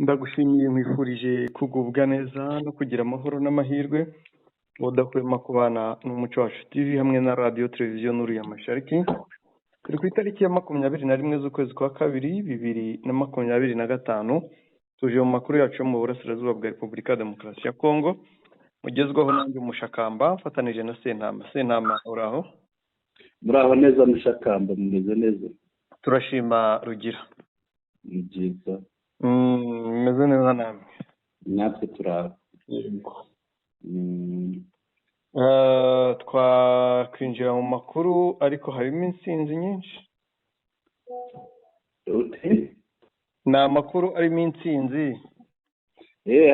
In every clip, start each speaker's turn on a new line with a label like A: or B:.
A: Ndagushimiye nkwifurije kugubwa neza no kugira amahoro n'amahirwe udahwema kubana n'umuco wacu TV hamwe na radio televiziyo Nuru ya Mashariki. Turi ku itariki ya 21 z'ukwezi kwa kabiri 2025. Tuje mu makuru yacu yo mu burasirazuba bwa Repubulika ya Demokarasi ya Kongo. Mugezwaho nanjye Mushakamba mfatanije na Sentama uraho?
B: Muraho neza Mushakamba, mumeze neza?
A: Turashima Rugira.
B: Ni byiza.
A: Meze neza namwe?
B: Natwe turaho.
A: Yego. Twakwinjira mu makuru ariko harimo insinzi nyinshi. Ni amakuru arimo insinzi.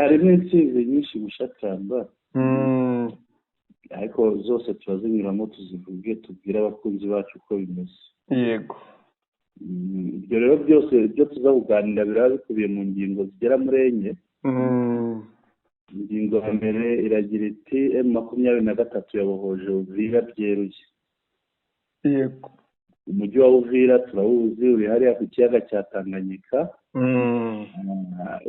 B: Harimo insinzi nyinshi Mushakamba. Ariko zose turazinyuramo tuzivuge tubwire abakunzi bacu uko bimeze.
A: Yego.
B: Ibyo rero byose ibyo tuzakuganira biraba bikubiye mu ngingo zigera muri enye. Ingingo ya mbere iragira iti M23 yabohoje Uvira byeruye.
A: Yego.
B: Umujyi wa Uvira turawuzi uri hariya ku kiyaga cya Tanganyika.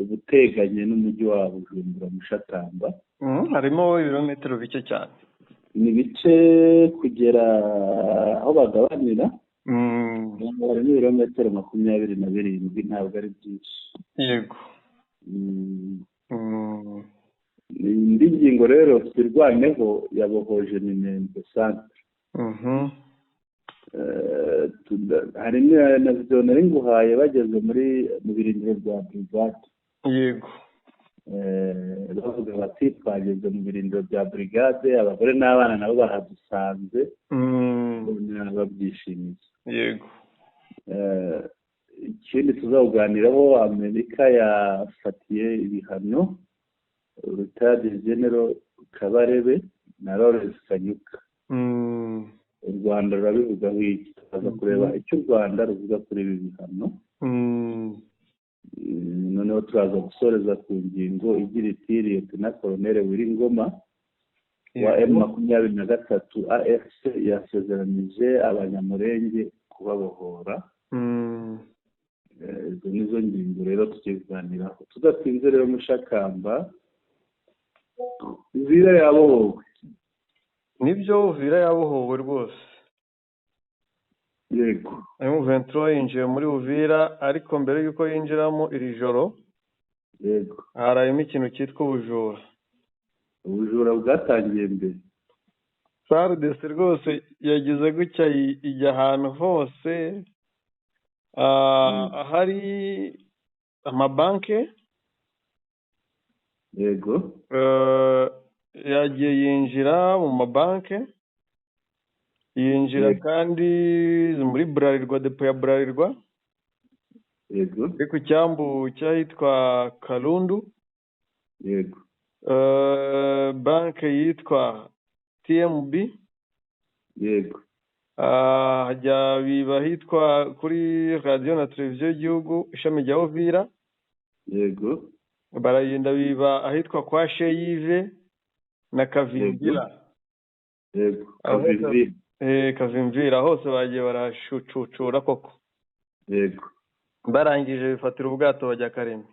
B: Ubuteganye n'umujyi wa Bujumbura Mushakamba.
A: Harimo ibirometero bike cyane.
B: Ni bice kugera aho bagabanira. Harimo ibirometero 27 ntabwo ari byinshi.
A: Yego.
B: Indi ngingo rero twirwaneho yabohoje Minembwe Centre. Harimo na zone nguhaye bageze mu birindiro bya brigade.
A: Yego.
B: Bavuga bati twageze mu birindiro bya brigade, abagore n'abana nabo baradusanze. Babyishimiye.
A: Yego.
B: Ikindi tuzaganiraho, Amerika yafatiye ibihano Rutade General Kabarebe na Lawrence Kanyuka. U Rwanda rurabivugaho iki? Tukaza kureba icyo u Rwanda ruvuga kuri ibi bihano. Noneho turaza gusoreza ku ngingo igira iti Lieutenant Colonel Wiringoma wa M23 AFC yasezeranije abanyamurenge kubabohora. Izo nizo ngingo rero tukiganiraho. Tudatinze rero Mushakamba, Uvira yabohowe.
A: Nibyo Uvira yabohowe rwose.
B: Yego.
A: M23 yinjiye muri Uvira ariko mbere yuko yinjiramo iri joro.
B: Yego.
A: Harayemo ikintu cyitwa ubujura.
B: Ubujura bwatangiye mbere.
A: FARDC rwose yagize gutya ijya ahantu hose hari amabanke.
B: Yego.
A: Yagiye yinjira mu mabanke, yinjira kandi muri Bralirwa, depo ya Bralirwa.
B: Yego.
A: Ku cyambu cyahitwa Kalundu.
B: Yego.
A: Banke yitwa TMB.
B: Yego.
A: Hajya biba hitwa kuri radio na televiziyo y'igihugu ishami rya Uvira.
B: Yego.
A: Barayinda biba ahitwa kwa Sheyive na Kavimvira.
B: Yego.
A: Kavimvira hose bagiye barashucucura koko.
B: Yego.
A: Barangije bifatira ubwato bajya Karemi.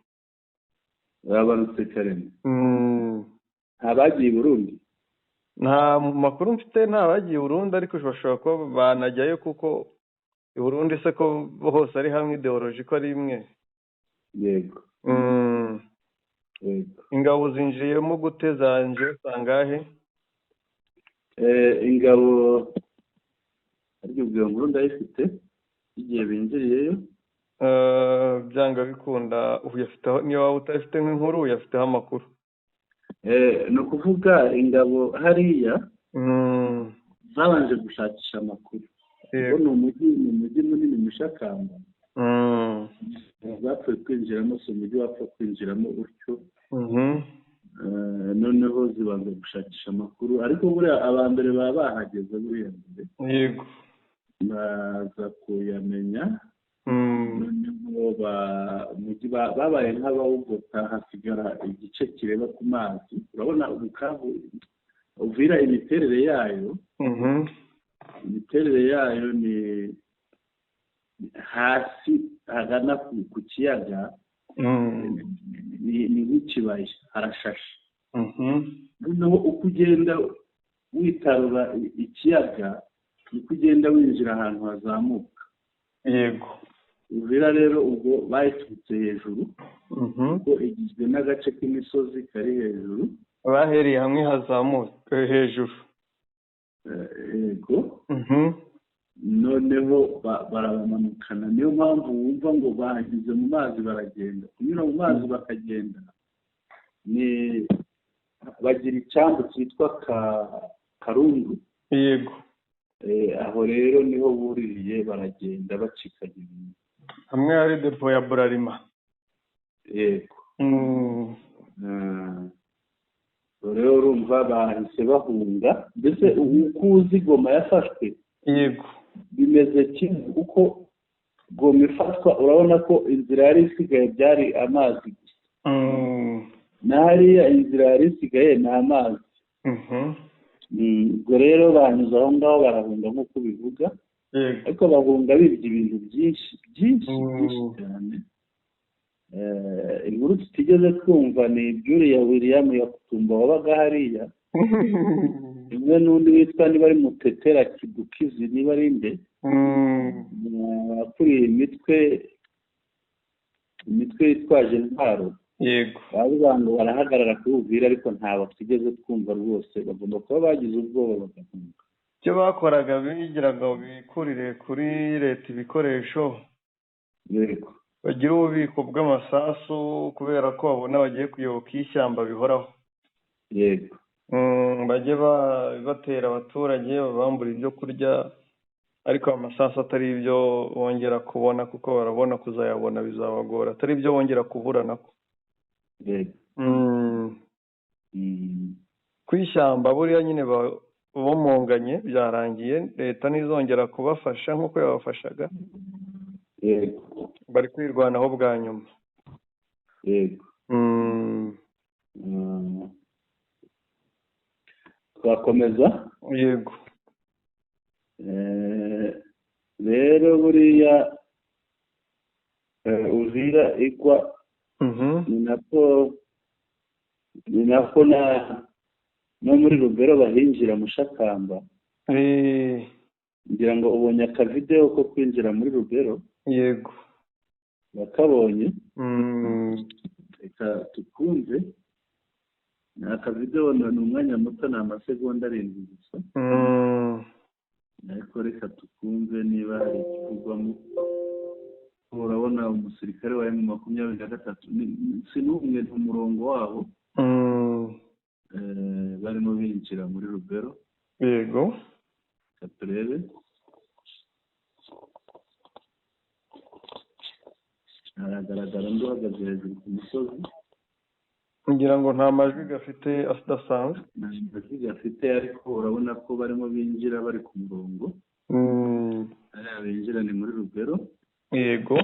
B: Babarutse Karemi. Abagiye Burundi.
A: Nta makuru mfite ntabagiye Burundi ariko bashobora kuba banajyayo kuko i Burundi se ko hose ari hamwe ideology ko ari imwe.
B: Yego.
A: Yego. Ingabo zinjiyemo gutezanje sangahe?
B: Ingabo ariko byo Burundi ayifite igihe binjiriyeyo.
A: Byanga bikunda uyafiteho niyo waba utafite nk'inkuru uyafiteho amakuru.
B: No kuvuga ingabo hariya zabanje gushakisha amakuru. Ubwo ni umujyi munini Mushakamba. Bapfuye kwinjiramo si umujyi wapfa kwinjiramo utyo. Noneho zibanza gushakisha amakuru ariko buriya abambere baba bahageze buriya mbere.
A: Yego.
B: Baza kuyamenya. Noneho umujyi babaye nk'abawugota hasigara igice kireba ku mazi. Urabona ubukavu Uvira imiterere yayo ni hasi hagana ku kiyaga ni nk'ikibaya harashashe. Noneho uko ugenda witarura ikiyaga niko ugenda winjira ahantu hazamuka.
A: yego.
B: Uvira rero ubwo bayiturutse hejuru kuko igizwe n'agace k'imisozi kari hejuru.
A: Bahereye hamwe hazamuka hejuru.
B: Yego. Noneho barabamanukana, niyo mpamvu wumva ngo bahageze mu mazi baragenda. Kunyura mu mazi bakagenda bagira icyambu cyitwa Karungu.
A: Yego.
B: Aho rero niho buririye baragenda bacikagirana.
A: Hamwe hari depo ya Bralima.
B: Yego. Rero urumva bahise bahunga. Mbese uko uzi Goma yafashwe,
A: yego,
B: bimeze kimwe kuko Goma ifatwa urabona ko inzira yari isigaye byari amazi gusa. Na hariya inzira yari isigaye ni amazi. Ubwo rero banyuze aho ngaho barahunga nk'uko bivuga, ariko bahunga bibye ibintu byinshi cyane. Inkuru tutigeze twumva ni iby'uriya William Yakutumba wabaga hariya, rimwe n'undi witwa niba ari Mutetera Kidukizi niba ari nde, wakuriye imitwe yitwaje intwaro.
A: Yego.
B: Bavuga ngo barahagarara kuri Uvira ariko ntabwo tugeze twumva rwose, bagomba kuba bagize ubwoba bagahunga.
A: Icyo bakoraga bigiraga bikurire kuri leta ibikoresho.
B: Yego.
A: Bagira ububiko bw'amasasu kubera ko babona bagiye kuyoboka ishyamba bihoraho.
B: Yego.
A: Bajye batera abaturage babambura ibyo kurya, ariko amasasu atari ibyo bongera kubona kuko barabona kuzayabona bizabagora, atari ibyo bongera kubura nako.
B: Yego.
A: Ku ishyamba buriya nyine bomonganye byarangiye, leta ntizongera kubafasha nk'uko yabafashaga.
B: Yego.
A: Bari kwirwanaho bwa nyuma.
B: Yego. Twakomeza.
A: Yego.
B: Rero buriya Uvira igwa, ni nako no muri Rubero bahinjira Mushakamba. Ngira ngo ubonye akavideo ko kwinjira muri Rubero.
A: Yego.
B: Bakabonye. Reka tukumve. Ni akavideo ni umwanya muto, ni amasegonda 7 gusa. Ariko reka tukumve niba hari ikivugwamo. Urabona umusirikare wa M23 si n'umwe mu murongo wabo. Barimo binjira muri Rubero.
A: Yego.
B: Katurebe. Haragaragara undi uhagaze hejuru ku musozi.
A: Ngira ngo nta majwi gafite adasanzwe.
B: Nta majwi gafite ariko urabona ko barimo binjira bari ku murongo. Binjira ni muri Rubero.
A: Yego.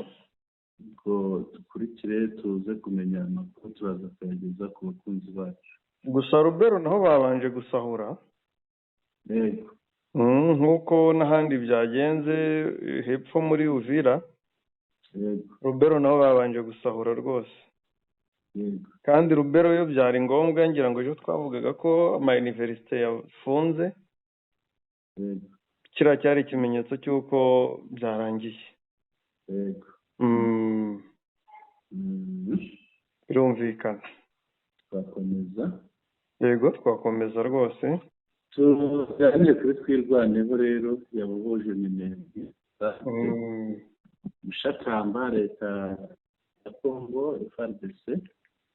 B: Ubwo dukurikire tuze kumenya amakuru turaza kuyageza ku bakunzi bacu.
A: Gusa Rubero naho babanje gusahura.
B: Yego.
A: Nk'uko n'ahandi byagenze hepfo muri Uvira.
B: Yego.
A: Rubero naho babanje gusahura rwose.
B: Yego.
A: Kandi Rubero yo byari ngombwa, ngira ngo ejo twavugaga ko ama universite yafunze.
B: Yego.
A: Kiriya cyari ikimenyetso cy'uko byarangiye.
B: Yego.
A: Birumvikana.
B: Twakomeza.
A: Yego, twakomeza rwose.
B: Tuganire kuri twirwaneho rero yabohoje Minembwe. Mushakamba, leta ya Congo, FARDC.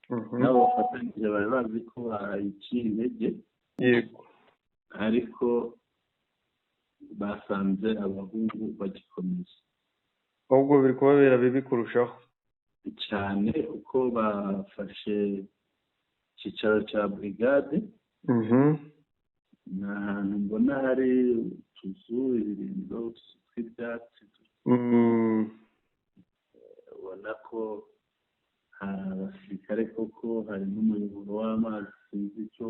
B: Nabo bafatanyije bari bazi ko bayiciye intege.
A: Yego.
B: Ariko basanze abahungu bagikomeza.
A: Ahubwo biri kubabera bibi kurushaho
B: cyane uko bafashe icyicaro cya brigade. Ni ahantu mbona hari utuzu, ibirindiro tw'ibyatsi. Ubona ko hari abasirikare koko, hari n'umuyoboro w'amazi sinzi icyo,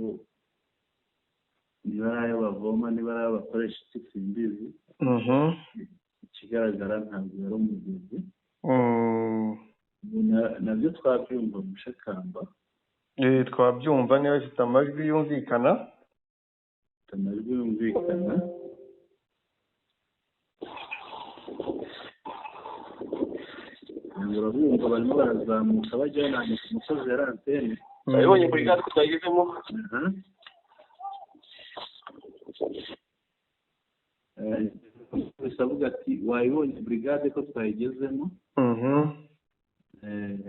B: niba ari ayo bavoma niba ari ayo bakoresha iki simbizi. Ikigaragara ntabwo yari umugezi. nabyo twabyumva Mushakamba.
A: Twabyumva niba bifite amajwi yumvikana.
B: Urabumva barimo barazamuka bajyana ku musozi ya Rantene.
C: Bayibonye brigade ko twayigezemo.
B: Bisavuga ati wayibonye brigade ko twayigezemo.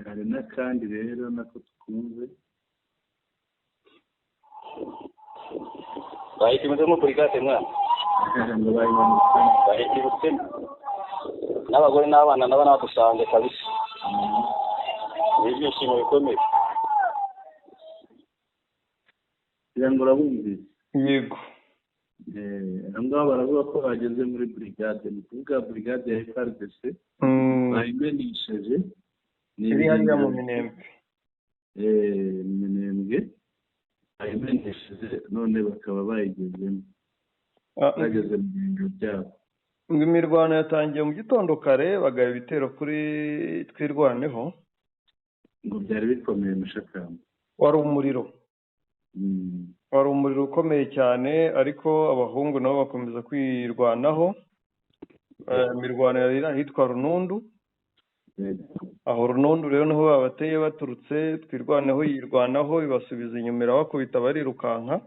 B: Hari n'akandi rero nako tukunze.
C: Bayigezemo brigade mwana.
B: Ngo
C: Bayigezemo. N'abagore n'abana n'abana badusanze kabisa. Ibyishimo bikomeye.
B: Ngo urabumvise.
A: Yego.
B: Ngaho baravuga ko bageze muri brigade. Ni kuvuga brigade ya FARDC. Bayimenyesheje.
A: Iri hariya mu Minembwe.
B: Minembwe. Bayimenyesheje none bakaba bayigezemo. Bageze mu biro byabo.
A: Ngo imirwano yatangiye mu gitondo kare bagaya ibitero kuri Twirwaneho.
B: Ngo byari bikomeye Mushakamba.
A: Wari umuriro ukomeye cyane, ariko abahungu nabo bakomeza kwirwanaho. Imirwano yari ahitwa Runundu. Aho Runundu rero niho babateye baturutse, Twirwaneho yirwanaho ibasubiza inyuma irabakubita barirukanka.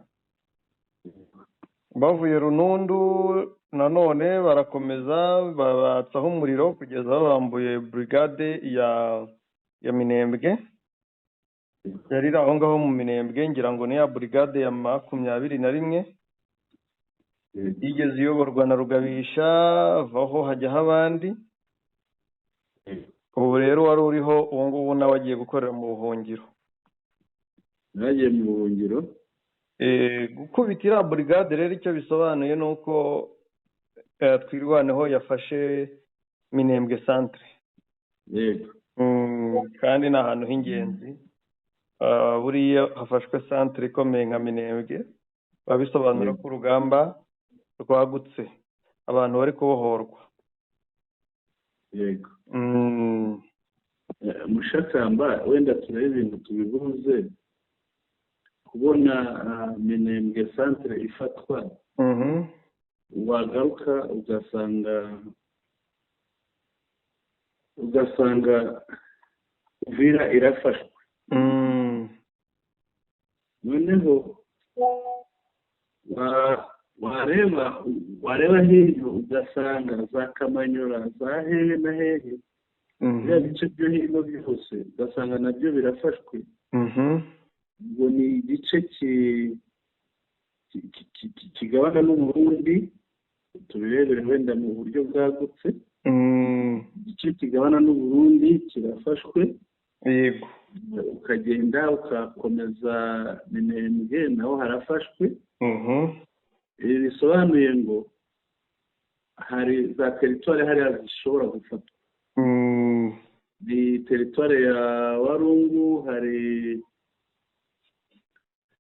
A: Bavuye Runundu nanone barakomeza babatsaho umuriro kugeza babambuye brigade ya Minembwe. Yari aho ngaho mu Minembwe, ngira ngo ni ya brigade ya 21 yigeze iyoborwa na Rugabisha, vaho hajyaho abandi. Ubu rero wari uriho uwo nguwo nawe agiye gukorera mu buhungiro.
B: Nagiye mu buhungiro.
A: Gukubitira brigade rero icyo bisobanuye nuko Twirwaneho yafashe Minembwe centre.
B: Yego.
A: Kandi ni ahantu h'ingenzi. Buriya hafashwe centre ikomeye nka Minembwe, babisobanura ko urugamba rwagutse, abantu bari kubohorwa.
B: Yego. Mushakamba wenda turebe ibintu tubivuze. Kubona Minembwe centre ifatwa. Wagaruka ugasanga Uvira irafashwe. Noneho wareba hino ugasanga za Kamanyura, za hehe na hehe, bya bice byo hino byose ugasanga nabyo birafashwe. Ngo ni igice kigabana n'Uburundi, tubirebere wenda mu buryo bwagutse. Igice kigabana n'Uburundi kirafashwe.
A: Yego.
B: Ukagenda ukakomeza Minembwe naho harafashwe. Ibi bisobanuye ngo hari za teritwari hariya zishobora gufatwa. Ni teritwari ya Warungu, hari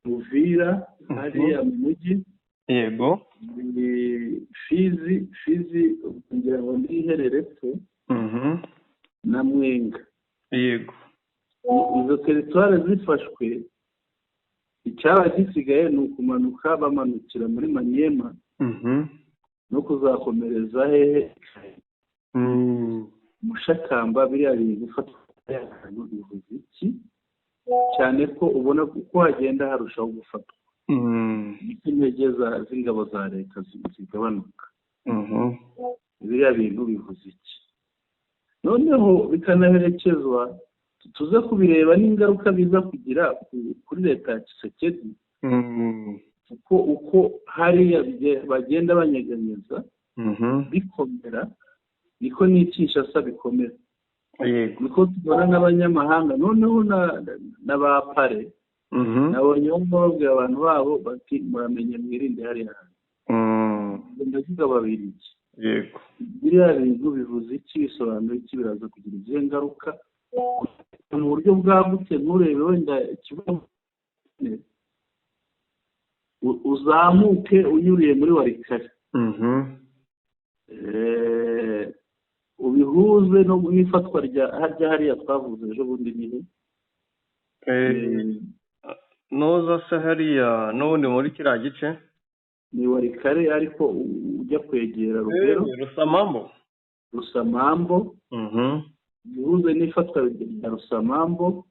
B: Uvira hariya mu mujyi.
A: Yego.
B: Ni Fizi kugira ngo nihereretse. Na Mwenga.
A: Yego.
B: Izo teritwari zifashwe, icyaba gisigaye ni ukumanuka bamanukira muri Maniema. No kuzakomereza hehe. Mushakamba biriya bintu bifatwa ahantu bivuze iki, cyane ko ubona uko hagenda harushaho gufatwa. Intege z'ingabo za leta zigabanuka. Biriya bintu bivuze iki. Noneho bikanaherekezwa, tuze kubireba n'ingaruka biza kugira kuri leta ya Tshisekedi. Uko hariya bagenda banyeganyeza bikomera, niko n'Kinshasa bikomera. Niko tubona n'abanyamahanga, noneho n'abapare nabonye babwira abantu babo bati muramenye mwirinde hariya hantu. Ndavuga Ababiligi.
A: Yego.
B: Biriya bintu bivuze iki, bisobanura iki, biraza kugira izihe ngaruka mu buryo bwagutse. Nturebe wenda ikibazo uzamuke unyuriye muri Warikare. Ubiha ubihuze n'ifatwa rya hariya twavuze ejo bundi nyine
A: noza se hariya n'ubundi muri kiriya gice
B: ni warikare ariko ujya kwegera rugero rusamambo ubihuze n'ifatwa rya rusamambo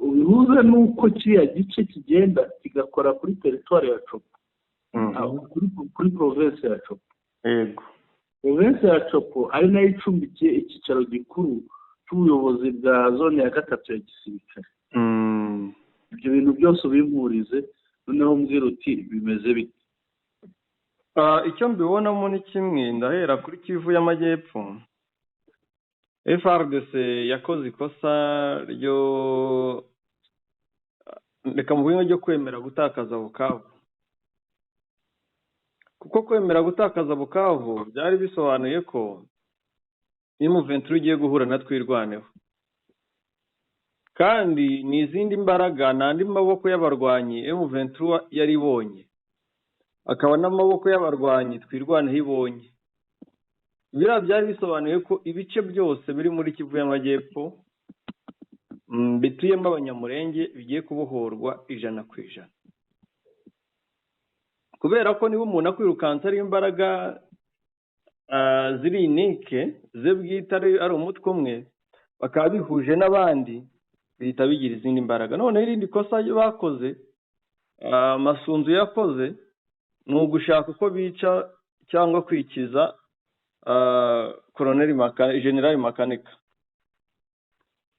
B: ubihuze n'uko kiriya gice kigenda kigakora kuri teritwari ya copo kuri provinsi ya copo
A: yego
B: provinsi ya copo ari nayo icumbikiye icyicaro gikuru cy'ubuyobozi bwa zone ya 3 ya gisirikare ibyo bintu byose ubimpurize noneho mbwira uti bimeze bite
A: icyo mbibonamo ni kimwe ndahera kuri Kivu y'Amajyepfo FRDC yakoze ikosa ryo reka mu ryo kwemera gutakaza Bukavu kuko kwemera gutakaza Bukavu byari bisobanuye ko M23 ugiye guhura na twirwaneho kandi ni izindi mbaraga n'andi maboko y'abarwanyi M23 yari ibonye akaba n'amaboko y'abarwanyi twirwaneho ibonye biriya byari bisobanuye ko ibice byose biri muri Kivu y'Amajyepfo bituyemo abanyamurenge bigiye kubohorwa 100%. Kubera ko niba umuntu akwirukansa ari imbaraga ziri inike ze bwite ari umutwe umwe bakaba bihuje n'abandi bihita bigira izindi mbaraga. None irindi kosa bakoze Masunzu yakoze ni ugushaka uko bica cyangwa kwikiza General Makanika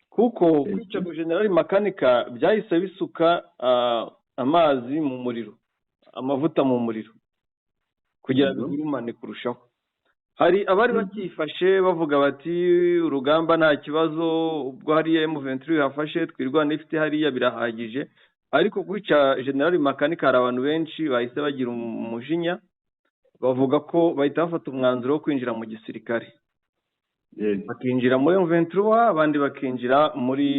A: kuko kwica General Makanika byahise bisuka amazi mu muriro amavuta mu muriro kugira ngo bigurumane kurushaho. Hari abari bakifashe bavuga bati urugamba nta kibazo ubwo hariya M23 yafashe twirwana ifite hariya birahagije, ariko kwica General Makanika hari abantu benshi bahise bagira umujinya bavuga ko bahita bafata umwanzuro wo kwinjira mu gisirikare bakinjira muri M23 abandi bakinjira muri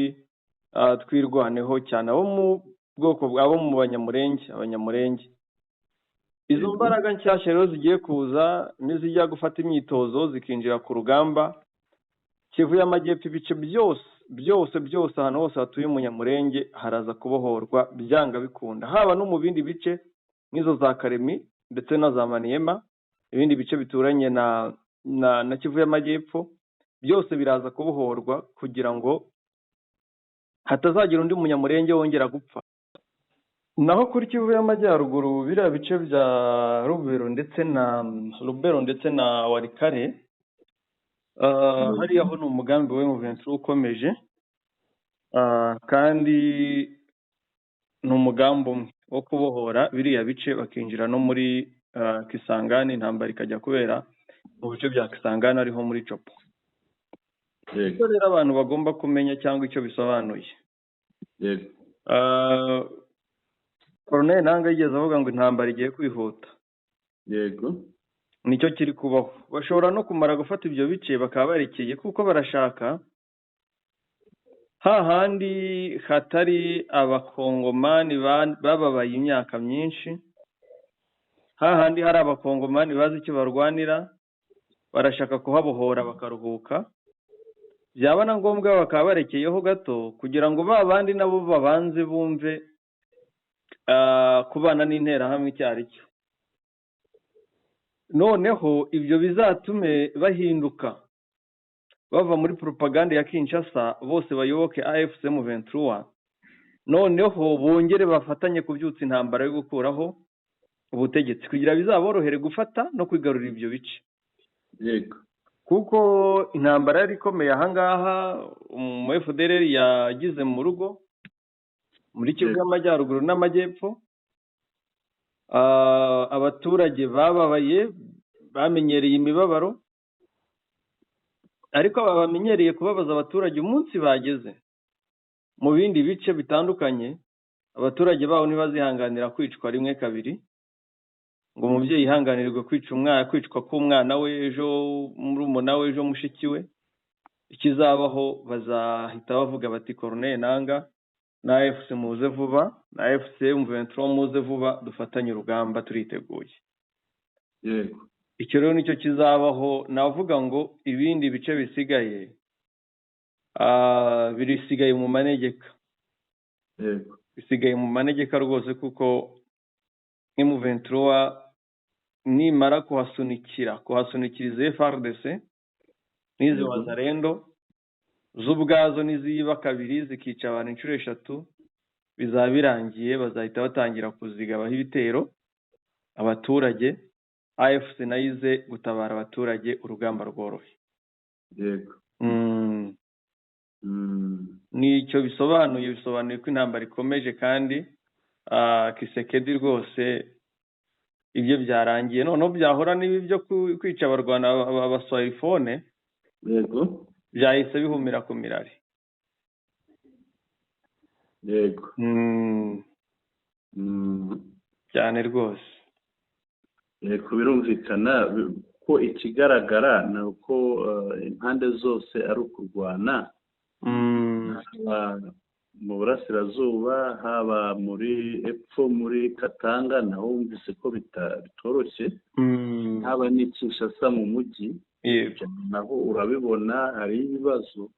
A: twirwaneho cyane abo mu bwoko bwabo mu abanyamurenge. Izo mbaraga nshyashya rero zigiye kuza n'izijya gufata imyitozo zikinjira ku rugamba. Kivu y'Amajyepfo ibice byose ahantu hose hatuye umunyamurenge haraza kubohorwa byanga bikunda, haba no mu bindi bice nk'izo za Karemi ndetse na za Maniema, ibindi bice bituranye na Kivu y'Amajyepfo byose biraza kubohorwa kugira ngo hatazagira undi munyamurenge wongera gupfa. Naho kuri Kivu y'Amajyaruguru biriya bice bya Rubero ndetse na Warikare hariya ho ni umugambi we M23 ukomeje kandi ni umugambi umwe wo kubohora biriya bice bakinjira no muri Kisangani, intambara ikajya kubera mu bice bya Kisangani ariho muri Copo. Icyo rero abantu bagomba kumenya cyangwa icyo bisobanuye, Colonel Nanga yigeze avuga ngo intambara igiye kwihuta.
B: Yego.
A: Nicyo kiri kubaho. Bashobora no kumara gufata ibyo bice bakaba barekeye kuko barashaka hahandi hatari abakongomani bababaye imyaka myinshi, hahandi hari abakongomani bazi icyo barwanira, barashaka kuhabohora bakaruhuka. Byaba na ngombwa bakaba barekeyeho gato kugira ngo babandi nabo babanze bumve kubana n'interahamwe icyari cyo. Noneho ibyo bizatume bahinduka bava muri propaganda ya Kinshasa bose bayoboke AFC M23, noneho bongere bafatanye kubyutsa intambara yo gukuraho ubutegetsi kugira bizaborohere gufata no kwigarurira ibyo bice.
B: Yego.
A: Kuko intambara yari ikomeye ahangaha mu FDLR yagize mu rugo muri Kivu y'Amajyaruguru n'Amajyepfo. Abaturage bababaye bamenyereye imibabaro, ariko aba bamenyereye kubabaza abaturage umunsi bageze mu bindi bice bitandukanye, abaturage baho ntibazihanganira kwicwa rimwe kabiri ngo umubyeyi yihanganirwe kwicwa k'umwana we ejo murumuna we ejo mushiki we. Ikizabaho bazahita bavuga bati Colonel Nanga na AFC muze vuba, na AFC M23 muze vuba dufatanye urugamba turiteguye.
B: Yego.
A: icyo rero nicyo kizabaho. navuga ngo ibindi bice bisigaye birisigaye mu manegeka,
B: yego
A: bisigaye mu manegeka rwose, kuko M23 nimara kuhasunikiriza FARDC n'izi wazarendo z'ubwazo n'iziba kabiri zikica abantu inshuro 3, bizaba birangiye. bazahita batangira kuzigabaho ibitero abaturage. AFC nayize gutabara abaturage, urugamba rworohe.
B: yego
A: nicyo bisobanuye ko intambara ikomeje, kandi Kisekedi rwose ibyo byarangiye. noneho byahora n'ibi byo kwica abarwana abaswahilifone,
B: yego
A: byahise bihumira ku mirari.
B: yego
A: cyane rwose.
B: yego birumvikana ko ikigaragara ni uko impande zose ari ukurwana, mu burasirazuba, haba muri epfo muri Katanga naho wumvise ko bitoroshye, haba n'i Kinshasa mu mujyi naho urabibona hari ibibazo.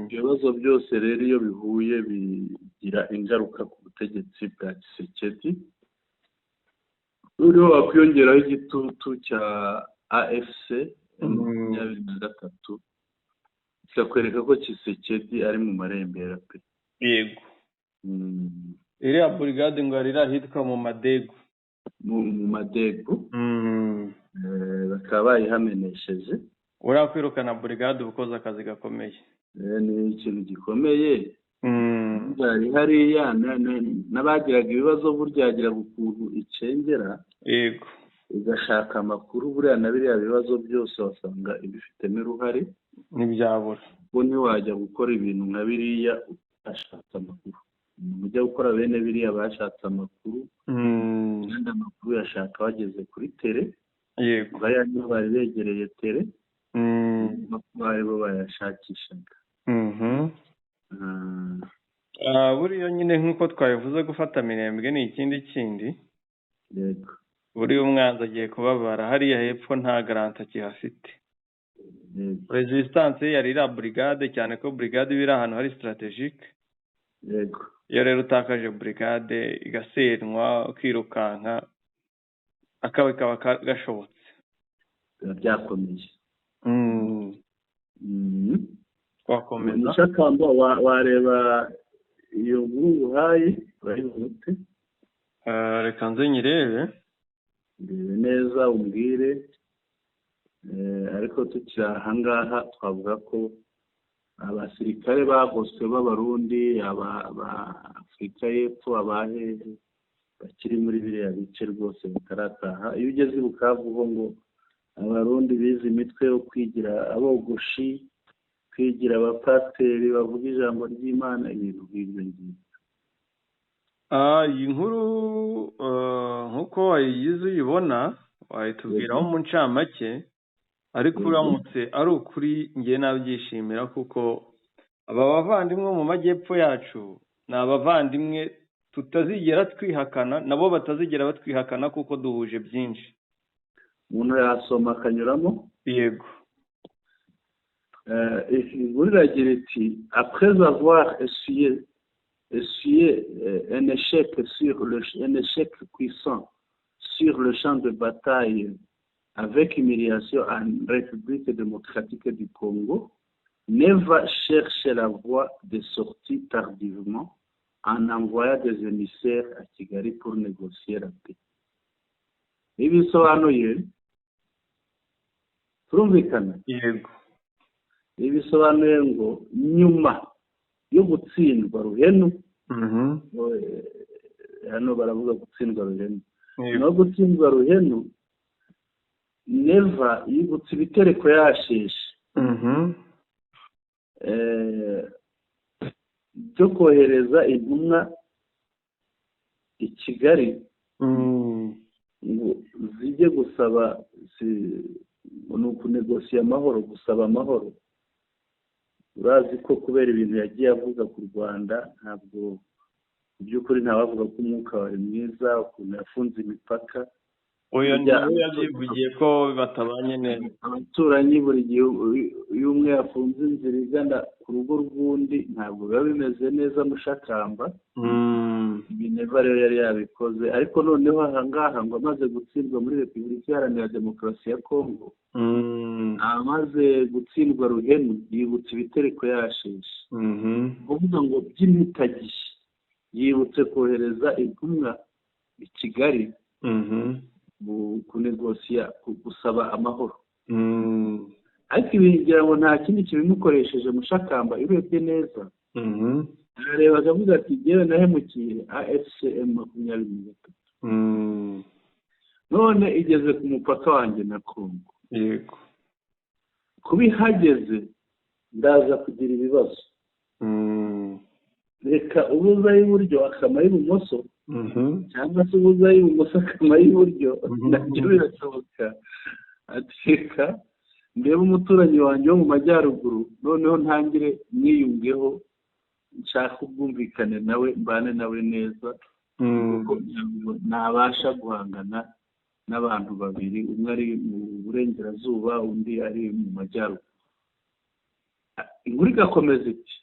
B: ibibazo byose rero iyo bihuye bigira ingaruka ku butegetsi bwa Tshisekedi. noneho wakwiyongeraho igitutu cya AFC 23 kikakwereka ko Tshisekedi ari mu marembera pe.
A: yego iriya brigade ngo yari ahitwa mu Madegu.
B: mu Madegu bakaba bayihamenesheje.
A: urakwirukana brigade ukoze akazi gakomeye.
B: ni ikintu gikomeye. bari hariya n'abagiraga ibibazo burya yagira ukuntu icengera,
A: yego
B: ugashaka amakuru buriya na biriya bibazo byose wasanga ibifitemo uruhare,
A: ntibyabura.
B: bo ntiwajya gukora ibintu nka biriya utashatse amakuru. ujya gukora bene biriya bashatse amakuru, kandi amakuru yashaka bageze kuri tere.
A: yego
B: bariya nibo bari begereye tere, bari bo bayashakishaga.
A: buriya nyine nk'uko twabivuze, gufata Minembwe ni ikindi.
B: yego
A: buriya umwanzi agiye kubabara. hariya hepfo nta garanta kihafite. resistance yari iriya brigade, cyane ko brigade iba iri ahantu hari strategique.
B: yego
A: iyo rero utakaje brigade igasenywa ukirukanka, akawe kaba gashobotse.
B: byakomeye.
A: wakomeza
B: Mushakamba wareba iyo nkuru uhaye urayibonye?
A: reka nze nyirebe.
B: ndebe neza umbwire. ariko tukiri ahangaha twavuga ko abasirikare bagoswe b'abarundi, Afurika y'Epfo, abahehe bakiri muri biriya bice rwose batarataha. iyo ugeze i Bukavu ngo abarundi bize imitwe yo kwigira abogoshi, kwigira abapasiteri bavuga ijambo ry'Imana, ibintu nk'ibyo ngibyo.
A: iyi nkuru nk'uko wayigize uyibona wayitubwiraho mu ncamake, ariko uramutse ari ukuri njye nabyishimira, kuko aba bavandimwe mu majyepfo yacu ni abavandimwe tutazigera twihakana, nabo batazigera batwihakana, kuko duhuje byinshi.
B: umuntu yasoma akanyuramo.
A: yego
B: inkuru iragira iti après avoir essuyé un échec puissant sur le champ de bataille avec humiliation en République démocratique du Congo, Neva cherche la voie de sortie tardivement en envoyant des émissaires à Kigali pour négocier la paix. Ibi bisobanuye turumvikana.
A: yego
B: ibi bisobanuye ngo nyuma yo gutsindwa ruhenu, hano baravuga gutsindwa ruhenu, no gutsindwa ruhenu, Neva yibutse ibitereko yasheshe byo kohereza intumwa i Kigali ngo zijye gusaba ni ukunegosiya amahoro, gusaba amahoro. urazi ko kubera ibintu yagiye avuga ku Rwanda, ntabwo mu by'ukuri ntawavuga ko umwuka wari mwiza, ukuntu yafunze imipaka,
A: oya niwe yabyivugiye ko batabanye neza.
B: abaturanyi buri gihe iyo umwe yafunze inzira igana ku rugo rw'undi ntabwo biba bimeze neza mushakamba. Mineva rero yari yabikoze, ariko noneho aha ngaha ngo amaze gutsindwa muri Repubulika Iharanira Demokarasi ya Kongo, amaze gutsindwa ruhenu yibutse ibitereko yashishe, kuvuga ngo by'impitagihe yibutse kohereza intumwa i Kigali kunegosiya gusaba amahoro. Ariko ibi ngira ngo nta kindi kibimukoresheje mushakamba urebye neza. Arareba akavuga ati yewe nahemukiye AFCM 23. None igeze ku mupaka wanjye na Kongo.
A: Yego.
B: Kubihageze ndaza kugira ibibazo. Reka ubuza y'iburyo akama y'ibumoso, cyangwa se ubuza y'ibumoso akama y'iburyo, nabyo birashoboka. Ateka ndebe umuturanyi wanjye wo mu majyaruguru, noneho ntangire mwiyungeho, nshaka ubwumvikane nawe, mbane nawe neza, kuko ntabasha guhangana n'abantu babiri, umwe ari mu burengerazuba undi ari mu majyaruguru. Inkuru igakomeza iti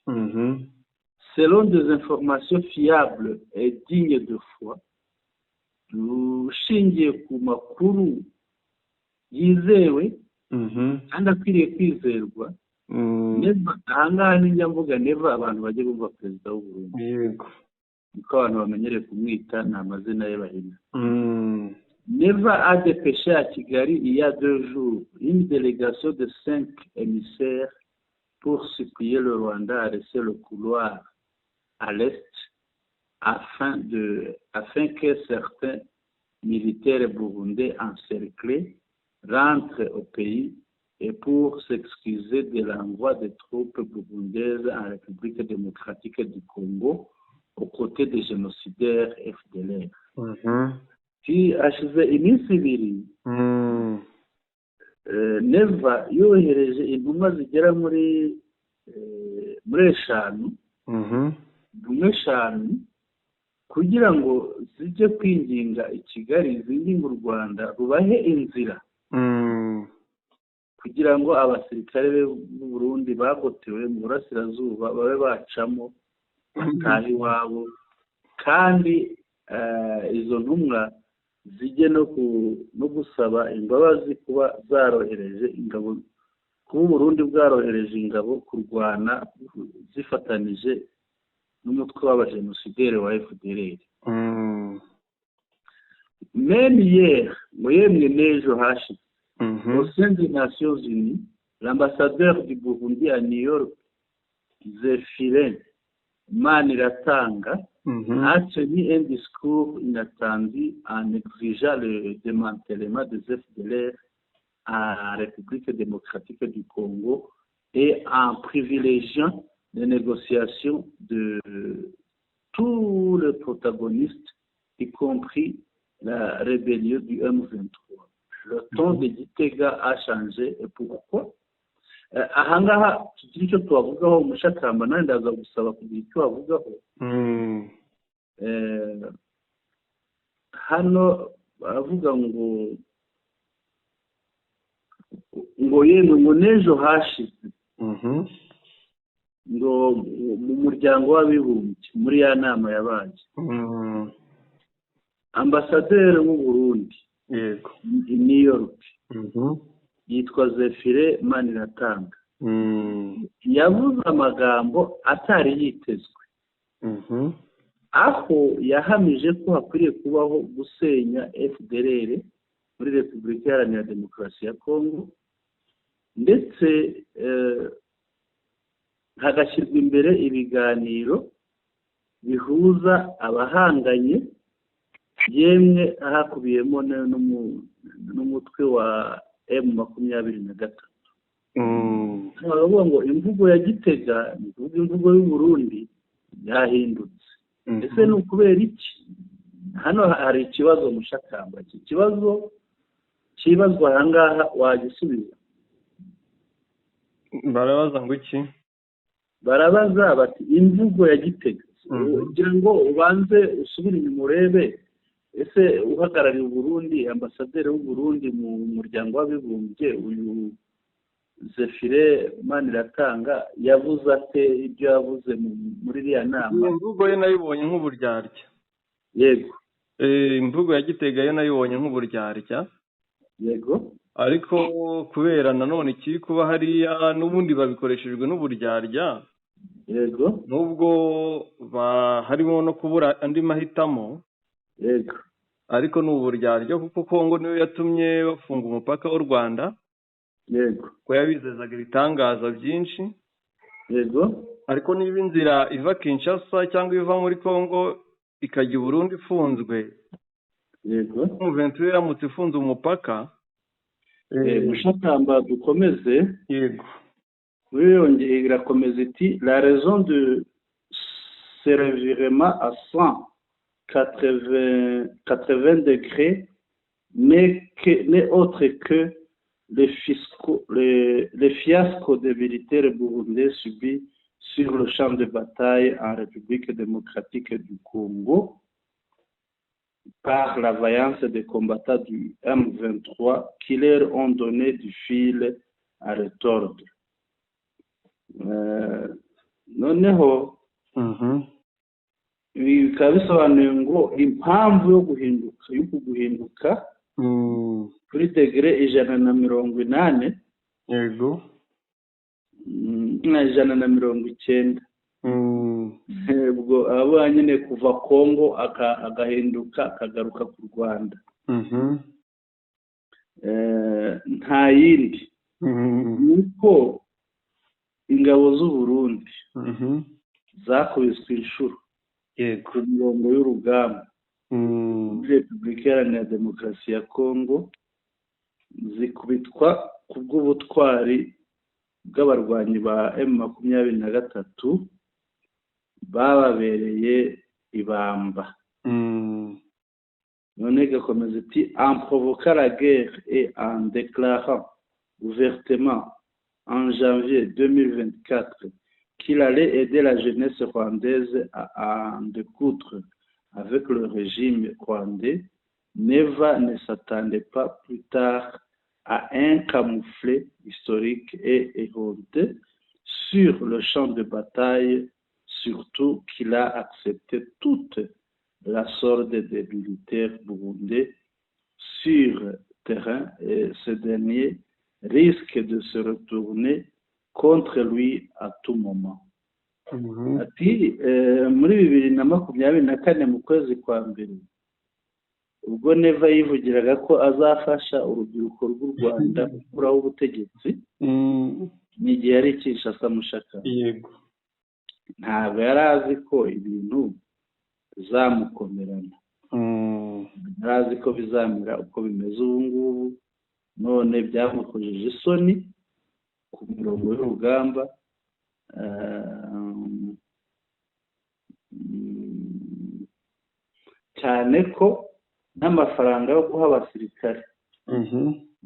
B: selon des informations fiables et dignes de foi, ushingiye ku makuru yizewe kandi akwiriye kwizerwa, ahangaha ninjya mvuga neva abantu bajye bumva perezida w'u Burundi.
A: Yego.
B: Niko abantu bamenyereye kumwita, nta mazina ye bahina. Neva a dépêché à Kigali il y a 2 jours une délégation de 5 émissaires pour supplier le Rwanda à laisser le couloir à l'est afin que certains militaires burundais encerclés rentrent au pays et pour s'excuser de l'envoi des troupes burundaises en République démocratique du Congo aux côtés des génocidaires FDLR. Hashize iminsi ibiri Neva yohereje intumwa zigera muri 5 kugira ngo zijye kwinginga i Kigali, zinginga u Rwanda rubahe inzira kugira ngo abasirikare b'u Burundi bagotewe mu burasirazuba babe bacamo bataha iwabo, kandi izo ntumwa zijye no gusaba imbabazi kuba zarohereje ingabo, kuba u Burundi bwarohereje ingabo kurwana zifatanije n'umutwe w'abajenosideri wa FDLR. Même hier, ngo yemwe n'ejo hashize, au sein des Nations Unies, l'ambassadeur du Burundi à New York, Zephirin Maniratanga, a tenu un discours inattendu en exigeant le démantèlement des FDLR à République démocratique du Congo et en privilégiant les négociations de tous les protagonistes, y compris la rébellion du M23. Le ton de Gitega a changé. Et pourquoi? Ahangaha tugira icyo tuwavugaho umushakamba, nawe ndaza gusaba kugira icyo wavugaho. Hano baravuga ngo yemwe ngo n'ejo hashize, ngo mu muryango w'abibumbye muri ya nama yabaye, ambasaderi w'u Burundi i New York yitwa Zephirin Maniratanga, yavuze amagambo atari yitezwe, aho yahamije ko hakwiriye kubaho gusenya FDLR muri Repubulika Iharanira Demokarasi ya Kongo, ndetse hagashyirwa imbere ibiganiro bihuza abahanganye, yemwe hakubiyemo n'umutwe wa M23. Baravuga ngo imvugo ya Gitega, imvugo y'u Burundi yahindutse. Ese ni ukubera iki? Hano hari ikibazo mushakamba, iki kibazo kibazwa ahangaha wagisubiza.
A: Barabaza ngo iki?
B: Barabaza bati imvugo ya Gitega, kugira ngo ubanze usubire inyuma urebe ese uhagarariye Burundi, ambasaderi w'u Burundi mu muryango w'abibumbye uyu Zefire Maniratanga yavuze ate ibyo yavuze muri iriya nama?
A: Imvugo ye nayibonye nk'uburyarya.
B: Yego.
A: Imvugo ya Gitega yo nayibonye nk'uburyarya.
B: Yego.
A: Ariko kubera nanone ikiri kuba hariya n'ubundi babikoresherejwe n'uburyarya.
B: Yego.
A: Nubwo harimo no kubura andi mahitamo.
B: Yego.
A: Ariko n'uburyarya kuko Kongo niyo yatumye bafunga umupaka w'u Rwanda. Yego. Ko yabizezaga ibitangaza byinshi.
B: Yego.
A: Ariko niba inzira iva Kinshasa cyangwa iva muri Kongo ikajya i Burundi ifunzwe.
B: Yego.
A: Umuventure yaramutse ifunze umupaka.
B: Mushakamba dukomeze.
A: Yego.
B: Oui, yongeye irakomeza iti la raison de ce revirement à 180 degrés n'est autre que les fiascos des militaires burundais subis sur le champ de bataille en République démocratique du Congo par la vaillance des combattants du M23 qui leur ont donné du fil à retordre. Noneho bikaba bisobanuye ngo impamvu yo guhinduka kuri degere 180.
A: Yego.
B: 190. Ubwo aba nyine kuva Kongo agahinduka akagaruka ku Rwanda. Nta yindi nuko ingabo z'u Burundi zakubiswe inshuro ku mirongo y'urugamba muri Repubulika Iharanira Demokarasi ya Kongo, zikubitwa ku bw'ubutwari bw'abarwanyi ba M23 bababereye ibamba. None gakomeza iti en provoquant la guerre et en déclarant ouvertement en janvier 2024 qu'il allait aider la jeunesse rwandaise à en découdre avec le régime rwandais, Neva ne s'attendait pas plus tard à un camouflet historique et éhonteux sur le champ de bataille, surtout qu'il a accepté toute la sorte des militaires burundais sur terrain, et ce dernier risque de se retourner contre lui à tout moment. Ati muri 2024 mu kwezi kwa mbere ubwo Neva yivugiraga ko azafasha urubyiruko rw'u Rwanda gukuraho ubutegetsi, ni igihe yari Kinshasa mushaka.
A: Yego.
B: Ntabwo yari azi ko ibintu bizamukomerana. Yari azi ko bizamera uko bimeze ubu ngubu, none byamukojeje isoni ku mirongo y'urugamba. Cyane ko n'amafaranga yo guha abasirikare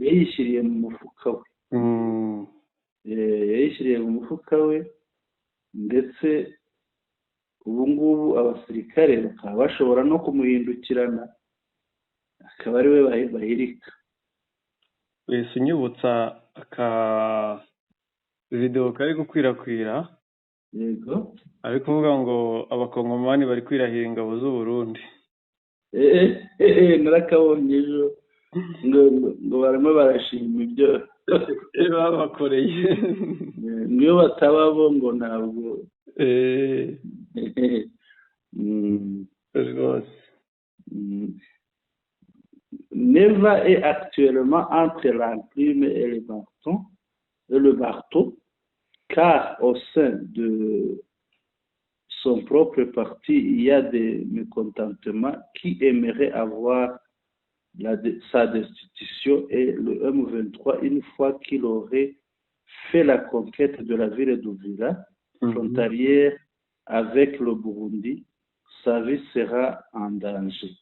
B: yayishyiriye mu mufuka we. Yayishyiriye mu mufuka we, ndetse ubu ngubu abasirikare bakaba bashobora no kumuhindukirana akaba ari we bahirika.
A: Wese unyibutsa video kari gukwirakwira.
B: Yego.
A: Ari kuvuga ngo abakongomani bari kwirahira ingabo z'u Burundi.
B: Narakabonye ejo ngo barimo barashima ibyo
A: babakoreye.
B: Niyo bataba bo ngo ntabwo. Neva est actuellement entre l'enclume et le marteau, car au sein de son propre parti, il y a des mécontentements qui aimeraient avoir sa destitution, et le M23, une fois qu'il aurait fait la conquête de la ville d'Uvira, frontalière avec le Burundi, sa vie sera en danger.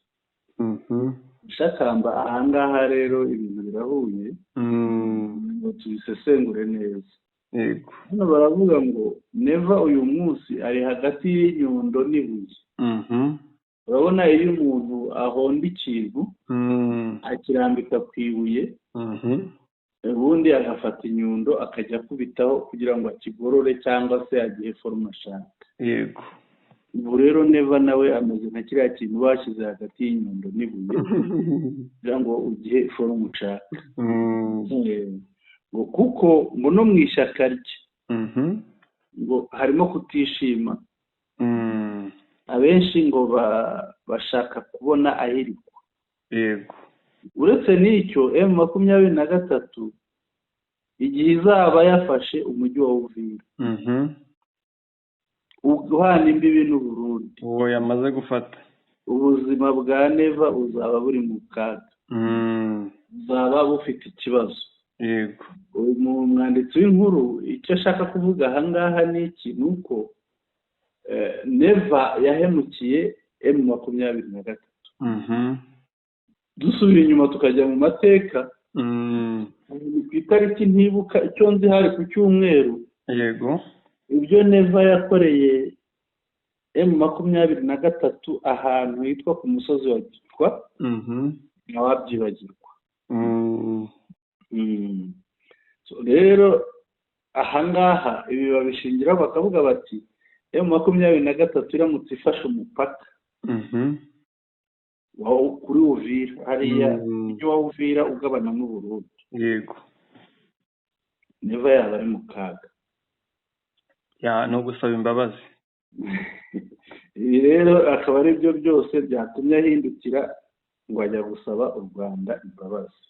B: Shakamba ahangaha rero ibintu birahuye ngo tubisesengure neza. Hano baravuga ngo Neva uyu munsi ari hagati y'inyundo n'ibuye. Urabona iyo umuntu ahonda ikintu akirambika ku ibuye ubundi agafata inyundo akajya akubitaho kugira ngo akigorore cyangwa se agihe forume ashaka.
A: yego.
B: ubu rero neva nawe ameze nka kiriya kintu bashyize hagati y'inyundo n'ibuye kugira ngo ugihe forume ushaka. ngo kuko ngo no mu ishyaka rye ngo harimo kutishima, abenshi ngo bashaka kubona ahirikwa.
A: yego.
B: uretse n'icyo M23 igihe izaba yafashe umujyi wa Uvira uhana imbibi n'u Burundi,
A: uwo yamaze gufata,
B: ubuzima bwa neva buzaba buri mu kaga, buzaba bufite ikibazo.
A: yego.
B: umwanditsi w'inkuru icyo ashaka kuvuga ahangaha ni iki, ni uko neva yahemukiye M23. dusubira inyuma tukajya mu mateka, ku itariki ntibuka icyo nzi hari ku cyumweru,
A: yego,
B: ibyo neva yakoreye M23 ahantu hitwa ku musozi wa Gitwa ntawabyibagirwa. rero ahangaha ibi babishingiraho bakavuga bati M23 iramutse ifashe umupaka kuri Uvira hariya ibyo wa Uvira ugabana n'u Burundi,
A: yego,
B: neva yaba ari mu kaga.
A: no gusaba imbabazi.
B: ibi rero akaba ari byo byose byatumye ahindukira ngo ajya gusaba u Rwanda imbabazi.